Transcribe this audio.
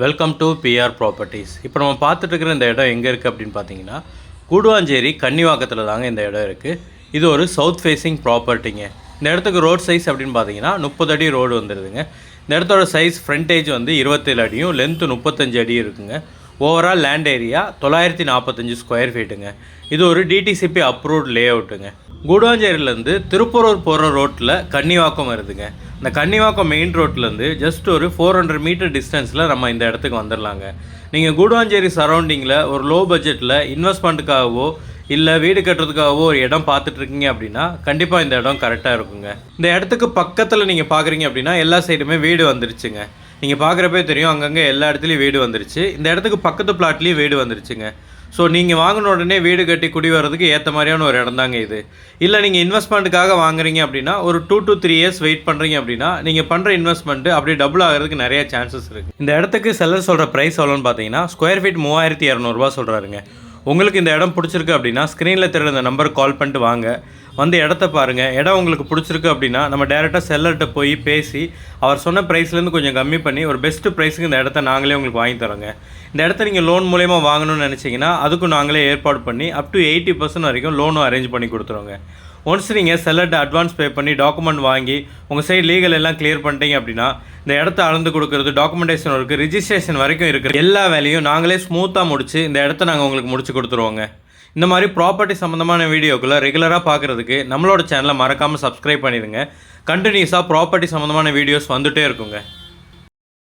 Welcome to PR properties. இப்போ நம்ம பார்த்துட்டு இருக்கிற இந்த இடம் எங்கே இருக்குது அப்படின்னு பார்த்தீங்கன்னா, கூடுவாஞ்சேரி கன்னிவாக்கத்தில் தாங்க இந்த இடம் இருக்குது. இது ஒரு சவுத் ஃபேஸிங் ப்ராப்பர்ட்டிங்க. இந்த இடத்துக்கு ரோட் சைஸ் அப்படின்னு பார்த்தீங்கன்னா 30 அடி ரோடு வந்துடுதுங்க. இந்த இடத்தோட சைஸ் ஃப்ரண்டேஜ் வந்து 27 அடியும் லென்த்து 35 அடியும் இருக்குங்க. ஓவரால் லேண்ட் ஏரியா 945 ஸ்கொயர் ஃபீட்டுங்க. இது ஒரு டிடிசிபி அப்ரூவ்ட் லே அவுட்டுங்க. கூடுவாஞ்சேரியிலேருந்து திருப்பூரூர் போகிற ரோட்டில் கன்னிவாக்கம் வருதுங்க. இந்த கன்னிவாக்கம் மெயின் ரோட்லேருந்து ஜஸ்ட் ஒரு 400 மீட்டர் டிஸ்டன்ஸில் நம்ம இந்த இடத்துக்கு வந்துடலாங்க. நீங்கள் கூடுவாஞ்சேரி சரௌண்டிங்கில் ஒரு லோ பட்ஜெட்டில் இன்வெஸ்ட்மெண்ட்டுக்காகவோ இல்லை வீடு கட்டுறதுக்காகவோ ஒரு இடம் பார்த்துட்ருக்கீங்க அப்படின்னா கண்டிப்பாக இந்த இடம் கரெக்டாக இருக்குங்க. இந்த இடத்துக்கு பக்கத்தில் நீங்கள் பார்க்குறீங்க அப்படின்னா எல்லா சைடுமே வீடு வந்துருச்சுங்க. நீங்கள் பார்க்குறப்பே தெரியும், அங்கங்கே எல்லா இடத்துலையும் வீடு வந்துருச்சு. இந்த இடத்துக்கு பக்கத்து பிளாட்லேயும் வீடு வந்துருச்சுங்க. ஸோ நீங்கள் வாங்கின உடனே வீடு கட்டி குடி வர்றதுக்கு ஏற்ற மாதிரியான ஒரு இடம் தாங்க இது. இல்லை நீங்கள் இன்வெஸ்ட்மெண்ட்டுக்காக வாங்குறீங்க அப்படின்னா ஒரு 2 to 3 இயர்ஸ் வெயிட் பண்ணுறீங்க அப்படின்னா நீங்கள் பண்ணுற இன்வெஸ்ட்மெண்ட்டு அப்படியே டபுள் ஆகிறதுக்கு நிறைய சான்சஸ் இருக்குது. இந்த இடத்துக்கு செல்லர் சொல்கிற ப்ரைஸ் எவ்வளோன்னு பார்த்தீங்கன்னா ஸ்கொயர் ஃபீட் 3200 சொல்கிறாருங்க. உங்களுக்கு இந்த இடம் பிடிச்சிருக்கு அப்படின்னா ஸ்க்ரீனில் தெரியுற இந்த நம்பருக்கு கால் பண்ணிட்டு வாங்க, வந்து இடத்த பாருங்கள். இடம் உங்களுக்கு பிடிச்சிருக்கு அப்படின்னா நம்ம டேரெக்டாக செல்லர்கிட்ட போய் பேசி அவர் சொன்ன ப்ரைஸ்லேருந்து கொஞ்சம் கம்மி பண்ணி ஒரு பெஸ்ட்டு ப்ரைஸுக்கு இந்த இடத்த நாங்களே உங்களுக்கு வாங்கி தரோங்க. இந்த இடத்த நீங்கள் லோன் மூலயமா வாங்கணும்னு நினச்சிங்கன்னா அதுக்கும் நாங்களே ஏற்பாடு பண்ணி அப் டு 80% வரைக்கும் லோனும் அரேஞ்ச் பண்ணி கொடுத்துருவோங்க. ஒன்ஸ் நீங்கள் செல்லர்கிட்ட அட்வான்ஸ் பே பண்ணி டாக்குமெண்ட் வாங்கி உங்கள் சைடு லீகல் எல்லாம் கிளியர் பண்ணிட்டீங்க அப்படின்னா இந்த இடத்த அளந்து கொடுக்குறது, டாக்குமெண்டேஷன் இருக்குது, ரிஜிஸ்ட்ரேஷன் வரைக்கும் இருக்கிற எல்லா வேலையும் நாங்களே ஸ்மூத்தாக முடிச்சு இந்த இடத்த நாங்கள் உங்களுக்கு முடிச்சு கொடுத்துருவோங்க. இந்த மாதிரி ப்ராப்பர்ட்டி சம்மந்தமான வீடியோக்களை ரெகுலராக பார்க்குறதுக்கு நம்மளோட சேனலை மறக்காமல் சப்ஸ்கிரைப் பண்ணிடுங்க. கண்டினியூஸாக ப்ராப்பர்ட்டி சம்மந்தமான வீடியோஸ் வந்துகிட்டே இருக்குங்க.